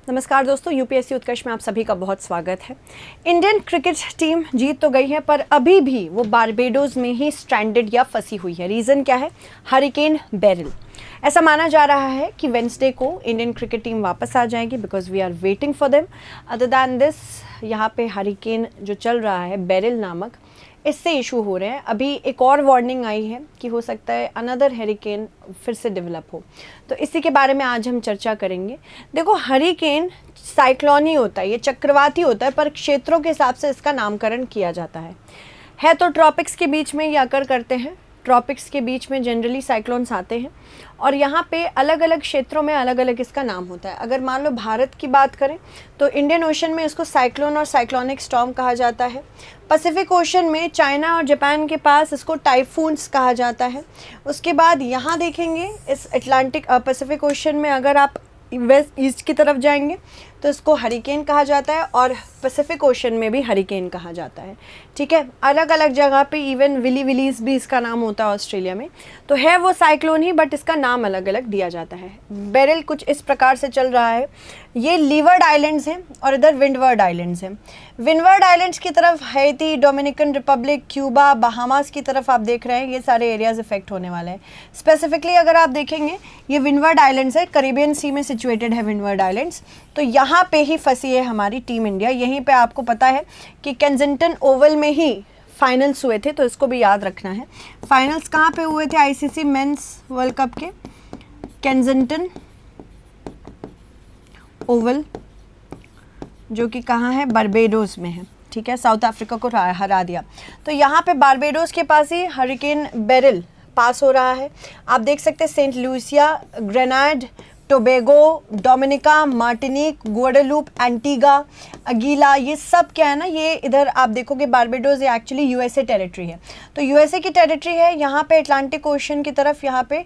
नमस्कार दोस्तों, यूपीएससी उत्कर्ष में आप सभी का बहुत स्वागत है। इंडियन क्रिकेट टीम जीत तो गई है पर अभी भी वो बारबेडोस में ही स्ट्रैंडेड या फंसी हुई है। रीज़न क्या है? Hurricane beryl. ऐसा माना जा रहा है कि वेंसडे को इंडियन क्रिकेट टीम वापस आ जाएगी because we are waiting for them. Other than this, यहाँ पे हरिकेन जो चल रहा है बेरिल नामक, इससे इशू हो रहे हैं। अभी एक और वार्निंग आई है कि हो सकता है अनदर हरिकेन फिर से डेवलप हो, तो इसी के बारे में आज हम चर्चा करेंगे। देखो, हरिकेन साइक्लोन ही होता है, ये चक्रवाती होता है, पर क्षेत्रों के हिसाब से इसका नामकरण किया जाता है तो ट्रॉपिक्स के बीच में ये अकर करते हैं। ट्रॉपिक्स के बीच में जनरली साइक्लोन्स आते हैं और यहाँ पे अलग अलग क्षेत्रों में अलग अलग इसका नाम होता है। अगर मान लो भारत की बात करें तो इंडियन ओशन में इसको साइक्लोन और साइक्लोनिक स्टॉर्म कहा जाता है। पैसिफिक ओशन में चाइना और जापान के पास इसको टाइफून्स कहा जाता है। उसके बाद यहाँ देखेंगे इस अटलांटिक पैसिफिक ओशन में अगर आप वेस्ट ईस्ट की तरफ जाएंगे तो इसको हरिकेन कहा जाता है और पैसिफिक ओशन में भी हरिकेन कहा जाता है। ठीक है, अलग अलग जगह पे इवन विली विलीज भी इसका नाम होता है ऑस्ट्रेलिया में। तो है वो साइक्लोन ही, बट इसका नाम अलग अलग दिया जाता है। बेरिल कुछ इस प्रकार से चल रहा है। ये लीवर्ड आइलैंड्स हैं और इधर विंडवर्ड आइलैंड्स हैं। विंडवर्ड आइलैंड्स की तरफ Haiti, Dominican Republic, Cuba, Bahamas की तरफ आप देख रहे हैं, ये सारे एरियाज इफेक्ट होने वाले हैं। स्पेसिफिकली अगर आप देखेंगे ये विंडवर्ड आइलैंड्स है, कैरिबियन सी में सिचुएटेड है विंडवर्ड आइलैंड्स। तो यहाँ पे ही फंसी है हमारी टीम इंडिया। यहीं पे आपको पता है कि केंजिंगटन ओवल में ही फाइनल्स हुए थे, तो इसको भी याद रखना है। फाइनल्स कहाँ पे हुए थे आईसीसी मेंस वर्ल्ड कप के? केंजिंगटन ओवल, जो कि कहाँ है? बारबेडोस में है। ठीक है, साउथ अफ्रीका को हरा दिया। तो यहाँ पे बारबेडोस के पास ही हरिकेन बेरिल पास हो रहा है। आप देख सकते हैं Saint Lucia, Grenada, Tobago, Dominica, Martinique, Guadeloupe, Antigua, Anguilla, ये सब क्या है ना, ये इधर आप देखोगे बारबेडोस ये एक्चुअली यूएसए टेरिटरी है। तो यूएसए की टेरिटरी है। यहाँ पे अटलांटिक ओशन की तरफ यहाँ पे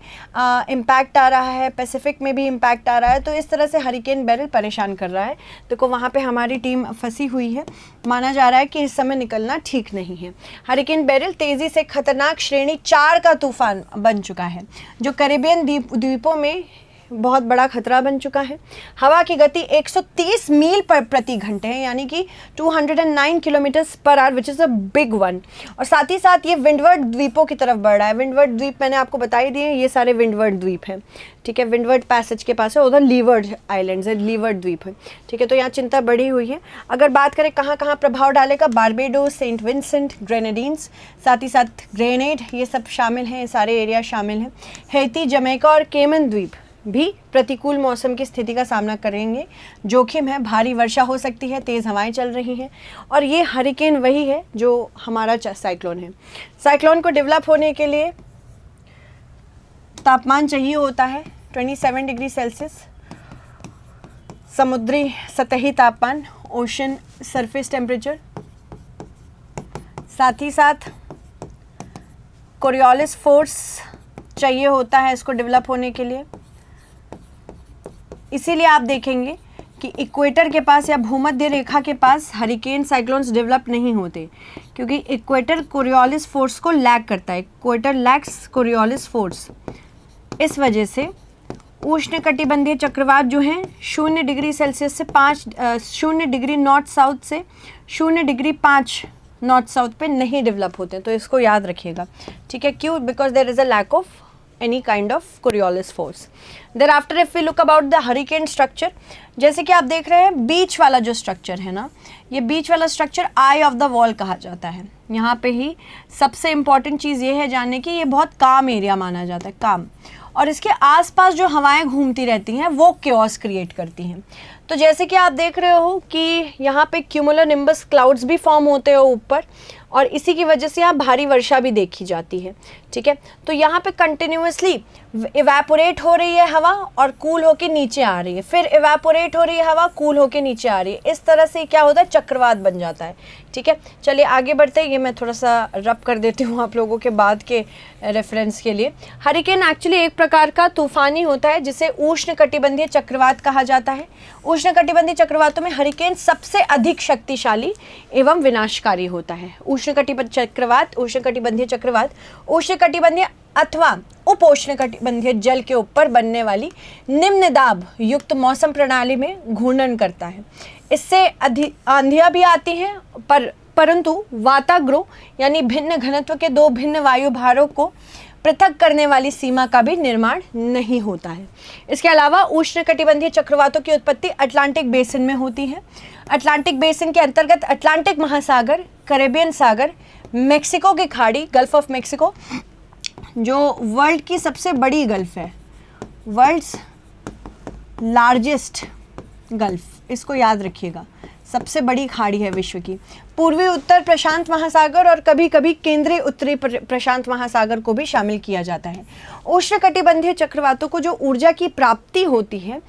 इम्पैक्ट आ रहा है, पैसिफिक में भी इम्पैक्ट आ रहा है। तो इस तरह से हरिकेन बेरिल परेशान कर रहा है। देखो वहाँ पे हमारी टीम फंसी हुई है। माना जा रहा है कि इस समय निकलना ठीक नहीं है। हरिकेन बेरिल तेज़ी से खतरनाक श्रेणी 4 का तूफान बन चुका है, जो कैरिबियन द्वीपों में बहुत बड़ा खतरा बन चुका है। हवा की गति 130 मील प्रति घंटे है, यानी कि 209 kilometres per hour, which is a big one. और साथ ही साथ ये विंडवर्ड द्वीपों की तरफ बढ़ रहा है। विंडवर्ड द्वीप मैंने आपको बता ही दिए, ये सारे विंडवर्ड द्वीप हैं। ठीक है, विंडवर्ड पैसेज के पास है, उधर लीवर्ड आइलैंड्स है, लीवर्ड द्वीप है। ठीक है, तो यहाँ चिंता बढ़ी हुई है। अगर बात करें कहाँ कहाँ प्रभाव डालेगा, बारबेडोस, सेंट विंसेंट, ग्रेनेडिन्स, साथ ही साथ ग्रेनेड, ये सब शामिल हैं, ये सारे एरिया शामिल हैं। हैती, जमैका और केमन द्वीप भी प्रतिकूल मौसम की स्थिति का सामना करेंगे। जोखिम है, भारी वर्षा हो सकती है, तेज़ हवाएं चल रही हैं। और ये हरिकेन वही है जो हमारा साइक्लोन है। साइक्लोन को डेवलप होने के लिए तापमान चाहिए होता है 27 डिग्री सेल्सियस, समुद्री सतही तापमान, ओशन सरफेस टेम्परेचर। साथ ही साथ कोरियोलिस फोर्स चाहिए होता है इसको डेवलप होने के लिए। इसीलिए आप देखेंगे कि इक्वेटर के पास या भूमध्य रेखा के पास हरिकेन साइक्लोन्स डेवलप नहीं होते, क्योंकि इक्वेटर कोरियोलिस फोर्स को लैग करता है। Equator lags Coriolis force. इस वजह से उष्णकटिबंधीय चक्रवात जो हैं 0 डिग्री सेल्सियस से 0 डिग्री नॉर्थ साउथ से 0 डिग्री 5 नॉर्थ साउथ पे नहीं डेवलप होते हैं। तो इसको याद रखिएगा। ठीक है, क्यों? Because there is a lack of any kind of Coriolis force. Thereafter if we look about the hurricane structure, जैसे कि आप देख रहे हैं बीच वाला जो स्ट्रक्चर है ना, ये बीच वाला structure I of the wall कहा जाता है। यहाँ पे ही सबसे इम्पॉर्टेंट चीज़ ये है जानने की, ये बहुत काम एरिया माना जाता है, काम। और इसके आसपास जो हवाएं घूमती रहती हैं वो क्योस क्रिएट करती हैं। तो जैसे कि आप देख रहे हो कि यहाँ पे क्यूमुलोनिम्बस क्लाउड्स भी फॉर्म होते हैं ऊपर, और इसी की वजह से यहाँ भारी वर्षा भी देखी जाती है। ठीक है, तो यहाँ पे कंटिन्यूसली इवेपोरेट हो रही है हवा और कूल होके नीचे आ रही है, फिर इवेपोरेट हो रही है हवा, कूल होके नीचे आ रही है। इस तरह से क्या होता है? चक्रवात बन जाता है। ठीक है, चलिए आगे बढ़ते हैं। ये मैं थोड़ा सा रब कर देती हूँ आप लोगों के बाद के रेफरेंस के लिए। हरिकेन एक्चुअली एक प्रकार का तूफानी होता है जिसे उष्णकटिबंधीय चक्रवात कहा जाता है। उष्णकटिबंधीय चक्रवातों में हरिकेन सबसे अधिक शक्तिशाली एवं विनाशकारी होता है। उष्णकटिबंधीय चक्रवात, उष्णकटिबंधीय अथवा उपोष्णकटिबंधीय जल के ऊपर बनने वाली निम्न दाब युक्त मौसम प्रणाली में घूर्णन करता है। इससे आंधियाँ भी आती हैं, परंतु वाताग्रो यानी भिन्न घनत्व के दो भिन्न वायु भारों को पृथक करने वाली सीमा का भी निर्माण नहीं होता है। इसके अलावा उष्णकटिबंधीय चक्रवातों की उत्पत्ति अटलांटिक बेसिन में होती है। अटलांटिक बेसिन के अंतर्गत अटलांटिक महासागर, कैरेबियन सागर, मेक्सिको की खाड़ी, गल्फ ऑफ मेक्सिको जो वर्ल्ड की सबसे बड़ी गल्फ है, वर्ल्ड्स लार्जेस्ट गल्फ, इसको याद रखिएगा, सबसे बड़ी खाड़ी है विश्व की, पूर्वी उत्तर प्रशांत महासागर और कभी कभी केंद्रीय उत्तरी प्रशांत महासागर को भी शामिल किया जाता है। उष्णकटिबंधीय चक्रवातों को जो ऊर्जा की प्राप्ति होती है,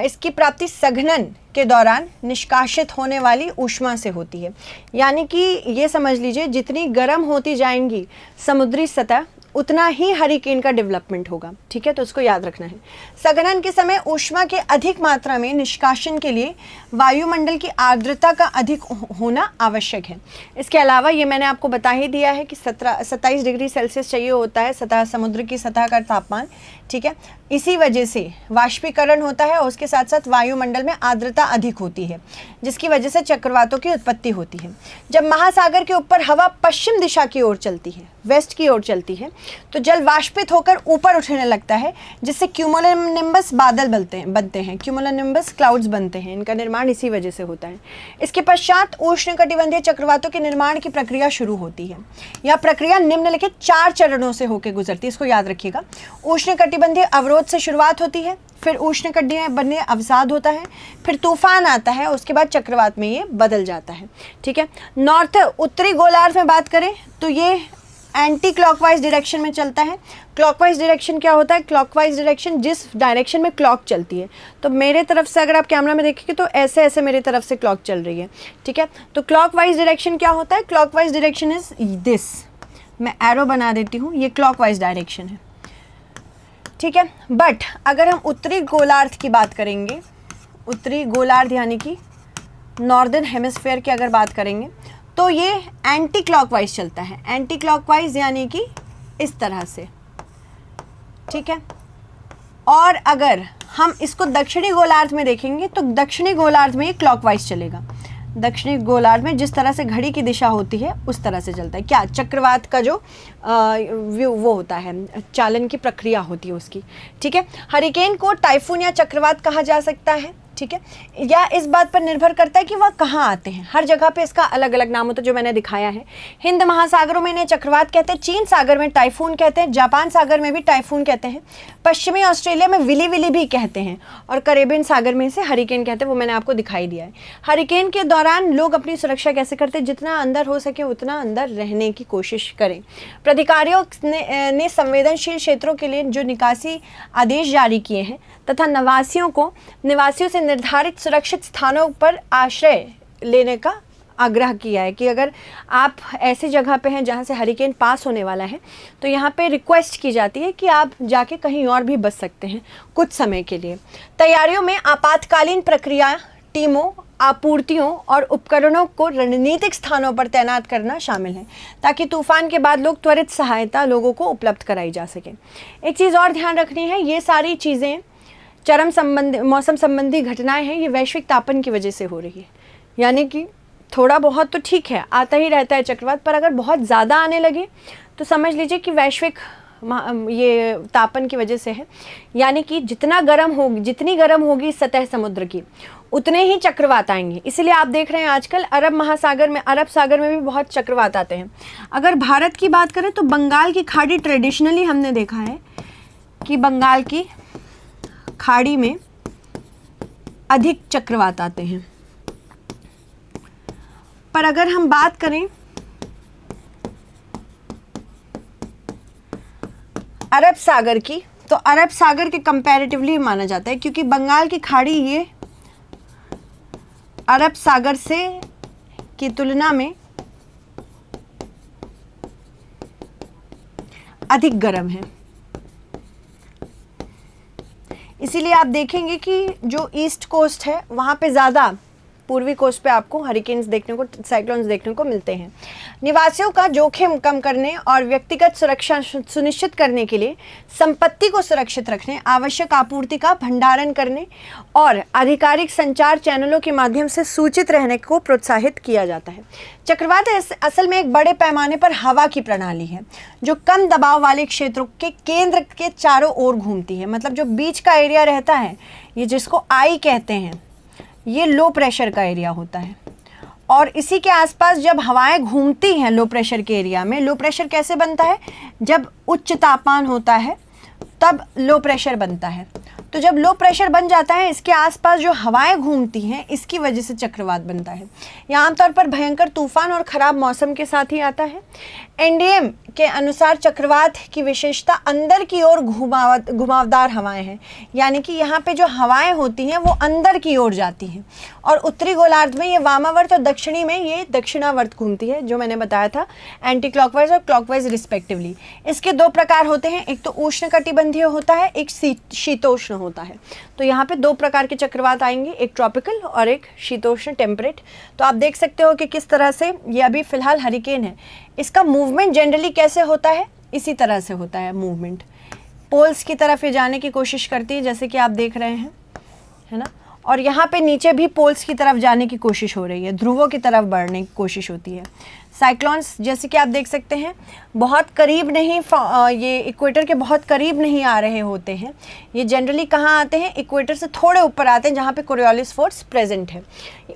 इसकी प्राप्ति संघनन के दौरान निष्कासित होने वाली ऊष्मा से होती है। यानी कि ये समझ लीजिए जितनी गर्म होती जाएंगी समुद्री सतह, उतना ही हरिकेन का डेवलपमेंट होगा। ठीक है, तो उसको याद रखना है। संघनन के समय ऊष्मा के अधिक मात्रा में निष्कासन के लिए वायुमंडल की आर्द्रता का अधिक होना आवश्यक है। इसके अलावा ये मैंने आपको बता ही दिया है कि 27 डिग्री सेल्सियस चाहिए होता है सतह, समुद्र की सतह का तापमान। ठीक है, इसी वजह से वाष्पीकरण होता है और उसके साथ साथ वायुमंडल में आर्द्रता अधिक होती है, जिसकी वजह से चक्रवातों की उत्पत्ति होती है। जब महासागर के ऊपर हवा पश्चिम दिशा की ओर चलती है, वेस्ट की ओर चलती है, तो जल वाष्पित होकर ऊपर उठने लगता है, जिससे क्यूमुलोनिम्बस बादल बनते हैं, क्यूमुलोनिम्बस क्लाउड्स बनते हैं। इनका निर्माण इसी वजह से होता है। इसके पश्चात उष्णकटिबंधीय चक्रवातों के निर्माण की प्रक्रिया शुरू होती है। यह प्रक्रिया निम्नलिखित 4 चरणों से होकर गुजरती है, इसको याद रखिएगा। उष्णकटिबंधीय अवरोध से शुरुआत होती है, फिर उष्णकटिबंधीय अवसाद होता है, फिर तूफान आता है, उसके बाद चक्रवात में ये बदल जाता है। ठीक है, नॉर्थ उत्तरी गोलार्ध में बात करें तो ये एंटी क्लॉकवाइज डायरेक्शन में चलता है। क्लॉकवाइज डायरेक्शन क्या होता है? क्लॉकवाइज डायरेक्शन जिस डायरेक्शन में क्लॉक चलती है। तो मेरे तरफ से अगर आप कैमरा में देखेंगे तो ऐसे ऐसे मेरे तरफ से क्लॉक चल रही है। ठीक है, तो क्लॉकवाइज डायरेक्शन क्या होता है? क्लॉकवाइज डायरेक्शन इज दिस, मैं एरो बना देती हूँ, ये क्लॉकवाइज डायरेक्शन है। ठीक है, बट अगर हम उत्तरी गोलार्ध की बात करेंगे, उत्तरी गोलार्ध यानी कि नॉर्दर्न हेमिस्फीयर की अगर बात करेंगे तो ये एंटी क्लॉकवाइज चलता है। एंटी क्लॉकवाइज यानी कि इस तरह से। ठीक है, और अगर हम इसको दक्षिणी गोलार्ध में देखेंगे तो दक्षिणी गोलार्ध में ये क्लॉकवाइज चलेगा। दक्षिणी गोलार्ध में जिस तरह से घड़ी की दिशा होती है उस तरह से चलता है। क्या? चक्रवात का जो वो होता है, चालन की प्रक्रिया होती है उसकी। ठीक है, हरिकेन को टाइफून या चक्रवात कहा जा सकता है। ठीक है, या इस बात पर निर्भर करता है कि वह कहाँ आते हैं। हर जगह पे इसका अलग अलग नाम होता है जो मैंने दिखाया है। हिंद महासागरों में इन्हें चक्रवात कहते हैं, चीन सागर में टाइफून कहते हैं, जापान सागर में भी टाइफून कहते हैं, पश्चिमी ऑस्ट्रेलिया में विली विली भी कहते हैं, और कैरेबियन सागर में इसे हरिकेन कहते हैं। वो मैंने आपको दिखाई दिया है। हरिकेन के दौरान लोग अपनी सुरक्षा कैसे करते हैं? जितना अंदर हो सके उतना अंदर रहने की कोशिश करें। प्राधिकारियों ने संवेदनशील क्षेत्रों के लिए जो निकासी आदेश जारी किए हैं तथा निवासियों से निर्धारित सुरक्षित स्थानों पर आश्रय लेने का आग्रह किया है कि अगर आप ऐसी जगह पे हैं जहां से हरिकेन पास होने वाला है तो यहाँ पे रिक्वेस्ट की जाती है कि आप जाके कहीं और भी बच सकते हैं कुछ समय के लिए। तैयारियों में आपातकालीन प्रक्रिया टीमों, आपूर्तियों और उपकरणों को रणनीतिक स्थानों पर तैनात करना शामिल है ताकि तूफान के बाद लोग त्वरित सहायता लोगों को उपलब्ध कराई जा सके। एक चीज़ और ध्यान रखनी है, ये सारी चीज़ें मौसम संबंधी घटनाएं हैं, ये वैश्विक तापन की वजह से हो रही है। यानी कि थोड़ा बहुत तो ठीक है, आता ही रहता है चक्रवात, पर अगर बहुत ज़्यादा आने लगे तो समझ लीजिए कि वैश्विक ये तापन की वजह से है। यानी कि जितनी गर्म होगी सतह समुद्र की, उतने ही चक्रवात आएंगे। इसलिए आप देख रहे हैं आजकल अरब सागर में भी बहुत चक्रवात आते हैं। अगर भारत की बात करें तो बंगाल की खाड़ी ट्रेडिशनली हमने देखा है कि बंगाल की खाड़ी में अधिक चक्रवात आते हैं। पर अगर हम बात करें अरब सागर की, तो अरब सागर के कंपैरेटिवली माना जाता है क्योंकि बंगाल की खाड़ी ये अरब सागर से की तुलना में अधिक गर्म है। इसीलिए आप देखेंगे कि जो ईस्ट कोस्ट है वहाँ पे ज़्यादा पूर्वी कोस्ट पे आपको हरिकेन्स देखने को, साइक्लोन्स देखने को मिलते हैं। निवासियों का जोखिम कम करने और व्यक्तिगत सुरक्षा सुनिश्चित करने के लिए संपत्ति को सुरक्षित रखने, आवश्यक आपूर्ति का भंडारण करने और आधिकारिक संचार चैनलों के माध्यम से सूचित रहने को प्रोत्साहित किया जाता है। चक्रवात असल में एक बड़े पैमाने पर हवा की प्रणाली है जो कम दबाव वाले क्षेत्रों के केंद्र के चारों ओर घूमती है। मतलब जो बीच का एरिया रहता है, ये जिसको आई कहते हैं, ये लो प्रेशर का एरिया होता है। और इसी के आसपास जब हवाएं घूमती हैं लो प्रेशर के एरिया में, लो प्रेशर कैसे बनता है? जब उच्च तापमान होता है तब लो प्रेशर बनता है। तो जब लो प्रेशर बन जाता है, इसके आसपास जो हवाएं घूमती हैं, इसकी वजह से चक्रवात बनता है। यह आमतौर पर भयंकर तूफान और ख़राब मौसम के साथ ही आता है। एनडीएम के अनुसार चक्रवात की विशेषता अंदर की ओर घुमावदार हवाएं हैं, यानी कि यहाँ पे जो हवाएं होती हैं वो अंदर की ओर जाती हैं और उत्तरी गोलार्ध में ये वामावर्त और दक्षिणी में ये दक्षिणावर्त घूमती है, जो मैंने बताया था, एंटी क्लॉकवाइज और क्लॉकवाइज रिस्पेक्टिवली। इसके दो प्रकार होते हैं, एक तो उष्णकटिबंधीय होता है, एक शीतोष्ण होता है। तो यहाँ पे दो प्रकार के चक्रवात आएंगे, एक ट्रॉपिकल और एक शीतोष्ण टेम्परेट। तो आप देख सकते हो कि किस तरह से ये अभी फिलहाल हरिकेन है। इसका मूवमेंट जनरली कैसे होता है? इसी तरह से होता है मूवमेंट, पोल्स की तरफ ये जाने की कोशिश करती है, जैसे कि आप देख रहे हैं, है ना। और यहाँ पे नीचे भी पोल्स की तरफ जाने की कोशिश हो रही है, ध्रुवों की तरफ बढ़ने की कोशिश होती है। साइक्लोन्स जैसे कि आप देख सकते हैं बहुत करीब नहीं, ये इक्वेटर के बहुत करीब नहीं आ रहे होते हैं। ये जनरली कहाँ आते हैं? इक्वेटर से थोड़े ऊपर आते हैं, जहाँ पे कोरियोलिस फोर्स प्रेजेंट है।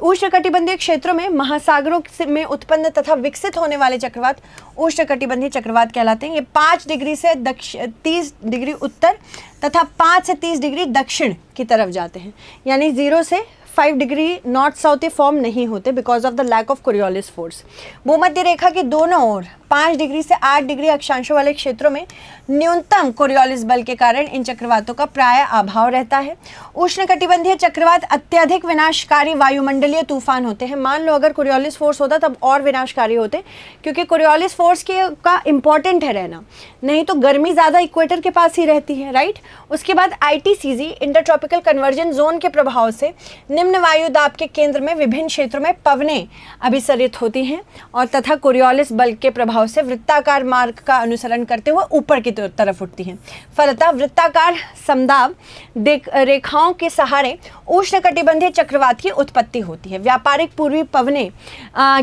उष्णकटिबंधीय क्षेत्रों में महासागरों में उत्पन्न तथा विकसित होने वाले चक्रवात उष्णकटिबंधीय चक्रवात कहलाते हैं। ये 5 डिग्री से 30 डिग्री उत्तर तथा 5 से 30 डिग्री दक्षिण की तरफ जाते हैं, यानी 0 से 5 डिग्री नॉर्थ साउथ फॉर्म नहीं होते because of the lack of Coriolis force. भूमध्य रेखा की दोनों ओर 5 डिग्री से 8 डिग्री अक्षांशों वाले क्षेत्रों में न्यूनतम कोरियोलिस बल के कारण इन चक्रवातों का प्राय अभाव रहता है। उष्णकटिबंधीय चक्रवात अत्यधिक विनाशकारी वायुमंडलीय तूफान होते हैं। मान लो अगर कोरियोलिस फोर्स होता तब और विनाशकारी होते, क्योंकि कोरियोलिस फोर्स का इम्पॉर्टेंट है रहना, नहीं तो गर्मी ज़्यादा इक्वेटर के पास ही रहती है, राइट। उसके बाद ITCZ इंटरट्रॉपिकल कन्वर्जन जोन के प्रभाव से निम्न वायु दाब के केंद्र में विभिन्न क्षेत्रों में पवनें अभिसरित होती हैं और तथा कोरियोलिस बल के प्रभाव से वृत्ताकार मार्ग का अनुसरण करते हुए ऊपर की तरफ उठती हैं। फलतः वृत्ताकार समदाब रेखाओं के सहारे उष्णकटिबंधीय चक्रवात की उत्पत्ति होती है। व्यापारिक पूर्वी पवनें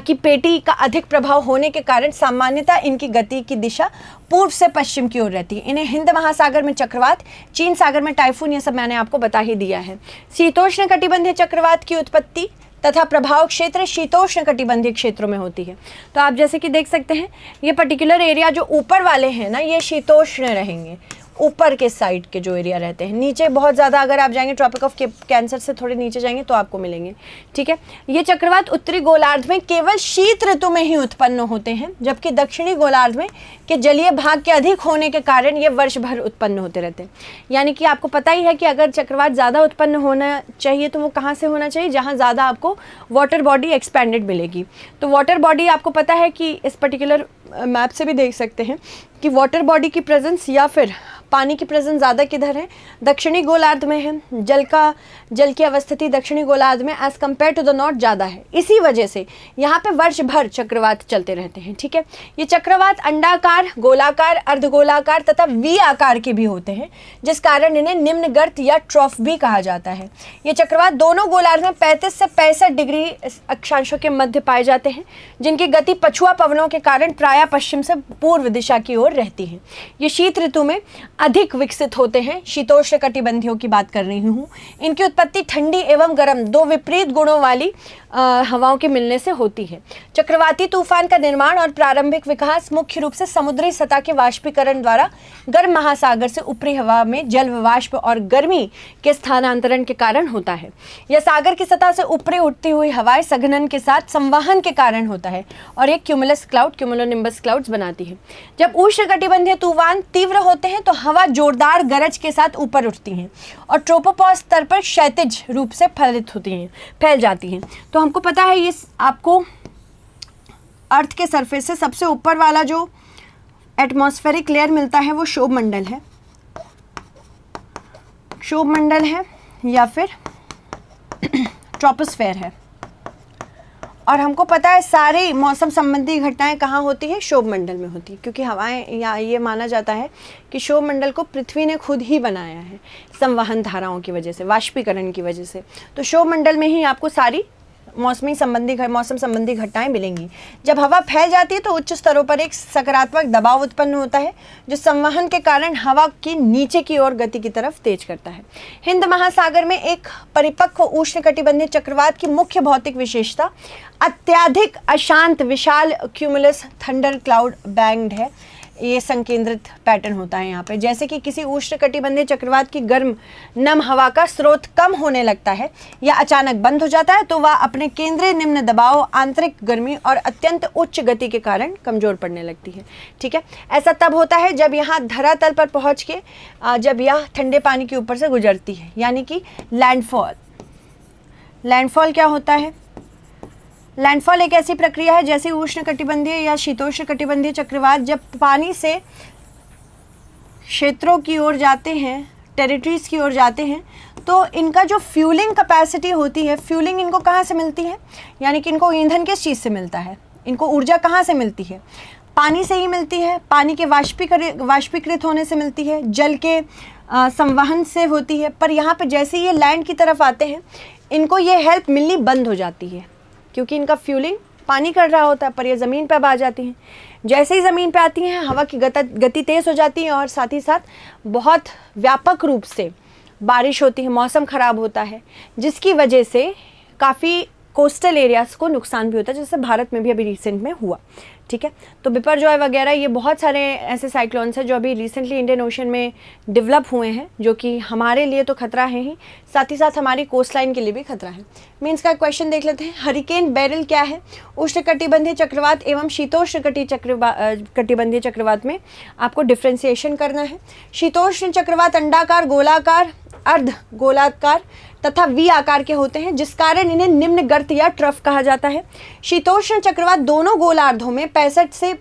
की पेटी का अधिक प्रभाव होने के कारण सामान्यतः इनकी गति की दिशा पूर्व से पश्चिम की ओर रहती है। इन्हें हिंद महासागर में चक्रवात, चीन सागर में टाइफून, ये सब मैंने आपको बता ही दिया है। शीतोष्ण कटिबंधीय चक्रवात की उत्पत्ति तथा प्रभाव क्षेत्र शीतोष्ण कटिबंधीय क्षेत्रों में होती है। तो आप जैसे कि देख सकते हैं ये पर्टिकुलर एरिया जो ऊपर वाले हैं ना, ये शीतोष्ण रहेंगे, ऊपर के साइड के जो एरिया रहते हैं। नीचे बहुत ज़्यादा अगर आप जाएंगे ट्रॉपिक ऑफ कैंसर से थोड़े नीचे जाएंगे तो आपको मिलेंगे, ठीक है। ये चक्रवात उत्तरी गोलार्ध में केवल शीत ऋतु में ही उत्पन्न होते हैं, जबकि दक्षिणी गोलार्ध में के जलीय भाग के अधिक होने के कारण ये वर्ष भर उत्पन्न होते रहते हैं। यानी कि आपको पता ही है कि अगर चक्रवात ज़्यादा उत्पन्न होना चाहिए तो वो कहाँ से होना चाहिए? जहाँ ज़्यादा आपको वाटर बॉडी एक्सपेंडेड मिलेगी। तो वाटर बॉडी आपको पता है कि इस पर्टिकुलर मैप से भी देख सकते हैं कि वाटर बॉडी की प्रेजेंस या फिर पानी की प्रेजेंस ज़्यादा किधर है? दक्षिणी गोलार्ध में है। जल की अवस्थिति दक्षिणी गोलार्ध में as compared to the north ज़्यादा है। इसी वजह से यहाँ पे वर्ष भर चक्रवात चलते रहते हैं, ठीक है। ये चक्रवात अंडाकार, गोलाकार, अर्धगोलाकार तथा वी आकार के भी होते हैं, जिस कारण इन्हें निम्न गर्त या ट्रॉफ भी कहा जाता है। ये चक्रवात दोनों गोलार्ध में 35 से 65 डिग्री अक्षांशों के मध्य पाए जाते हैं, जिनकी गति पछुआ पवनों के कारण प्रायः पश्चिम से पूर्व दिशा की ओर रहती है। ये शीत ऋतु में अधिक विकसित होते हैं। शीतोष्ण कटिबंधियों की बात कर रही हूँ। इनकी उत्पत्ति ठंडी एवं गर्म दो विपरीत गुणों वाली हवाओं के मिलने से होती है। चक्रवाती तूफान का निर्माण और प्रारंभिक विकास मुख्य रूप से समुद्री सतह के वाष्पीकरण द्वारा गर्म महासागर से ऊपरी हवा में जल वाष्प और गर्मी के स्थानांतरण के कारण होता है। यह सागर की सतह से ऊपरी उठती हुई हवाएं सघनन के साथ संवहन के कारण होता है और एक क्यूमुलस क्लाउड, क्यूमुलोनिम्बस क्लाउड्स बनाती है। जब उष्णकटिबंधीय तूफान तीव्र होते हैं तो हवा जोरदार गरज के साथ ऊपर उठती हैं और ट्रोपोपॉज स्तर पर क्षैतिज रूप से फैल जाती हैं। तो हमको पता है ये आपको अर्थ के सरफेस से सबसे ऊपर वाला जो एटमॉस्फेरिक लेयर मिलता है वो क्षोभ मंडल है, क्षोभ मंडल है या फिर ट्रोपोस्फेयर है। और हमको पता है सारी मौसम संबंधी घटनाएं कहाँ होती है, क्षोभ मंडल में होती है, क्योंकि हवाएं या ये माना जाता है कि क्षोभ मंडल को पृथ्वी ने खुद ही बनाया है संवहन धाराओं की वजह से, वाष्पीकरण की वजह से। तो क्षोभ मंडल में ही आपको सारी मौसम संबंधी घटनाएं मिलेंगी। जब हवा फैल जाती है तो उच्च स्तरों पर एक सकारात्मक दबाव उत्पन्न होता है जो संवहन के कारण हवा की नीचे की ओर गति की तरफ तेज करता है। हिंद महासागर में एक परिपक्व उष्णकटिबंधीय चक्रवात की मुख्य भौतिक विशेषता अत्यधिक अशांत विशाल क्यूमुलस थंडर क्लाउड बैंड है। ये संकेंद्रित पैटर्न होता है यहाँ पे। जैसे कि किसी उष्णकटिबंधीय चक्रवात की गर्म नम हवा का स्रोत कम होने लगता है या अचानक बंद हो जाता है तो वह अपने केंद्रीय निम्न दबाव, आंतरिक गर्मी और अत्यंत उच्च गति के कारण कमजोर पड़ने लगती है। ठीक है, ऐसा तब होता है जब यहाँ धरातल पर पहुँच के जब यह ठंडे पानी के ऊपर से गुजरती है, यानी कि लैंडफॉल। लैंडफॉल क्या होता है? लैंडफॉल एक ऐसी प्रक्रिया है जैसे उष्णकटिबंधीय या शीतोष्णकटिबंधीय चक्रवात जब पानी से क्षेत्रों की ओर जाते हैं, टेरिटरीज की ओर जाते हैं, तो इनका जो फ्यूलिंग कैपेसिटी होती है, फ्यूलिंग इनको कहाँ से मिलती है, यानी कि इनको ईंधन किस चीज़ से मिलता है, इनको ऊर्जा कहाँ से मिलती है? पानी से ही मिलती है। पानी के वाष्पीकृत होने से मिलती है, जल के संवहन से होती है। पर यहाँ पे जैसे ये लैंड की तरफ आते हैं इनको ये हेल्प मिलनी बंद हो जाती है, क्योंकि इनका फ्यूलिंग पानी कर रहा होता है। पर ये ज़मीन पर अब आ जाती हैं। जैसे ही ज़मीन पे आती हैं हवा की गति तेज़ हो जाती है और साथ ही साथ बहुत व्यापक रूप से बारिश होती है, मौसम ख़राब होता है, जिसकी वजह से काफ़ी कोस्टल एरियाज़ को नुकसान भी होता है, जैसे भारत में भी अभी रिसेंट में हुआ। ठीक है, तो बिपरजॉय वगैरह ये बहुत सारे ऐसे साइक्लोन्स हैं जो अभी रिसेंटली इंडियन ओशन में डेवलप हुए हैं, जो कि हमारे लिए तो खतरा है ही, साथ ही साथ हमारी कोस्ट लाइन के लिए भी खतरा है। मीन्स का क्वेश्चन देख लेते हैं। हरिकेन बेरिल क्या है? उष्णकटिबंधीय चक्रवात एवं शीतोष्ण कटिबंधीय चक्रवात में आपको डिफ्रेंसिएशन करना है। शीतोष्ण चक्रवात अंडाकार, गोलाकार, अर्ध गोलाकार तथा वी आकार के होते हैं, जिस कारण इन्हें निम्न गर्त या ट्रफ कहा जाता है। शीतोष्ण चक्रवात दोनों गोलार्धों में 35 से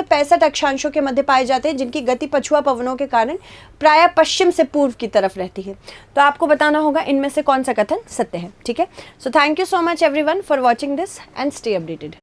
65 अक्षांशों के मध्य पाए जाते हैं, जिनकी गति पछुआ पवनों के कारण प्रायः पश्चिम से पूर्व की तरफ रहती है। तो आपको बताना होगा इनमें से कौन सा कथन सत्य है। ठीक है, so thank you so much everyone for watching this and stay updated.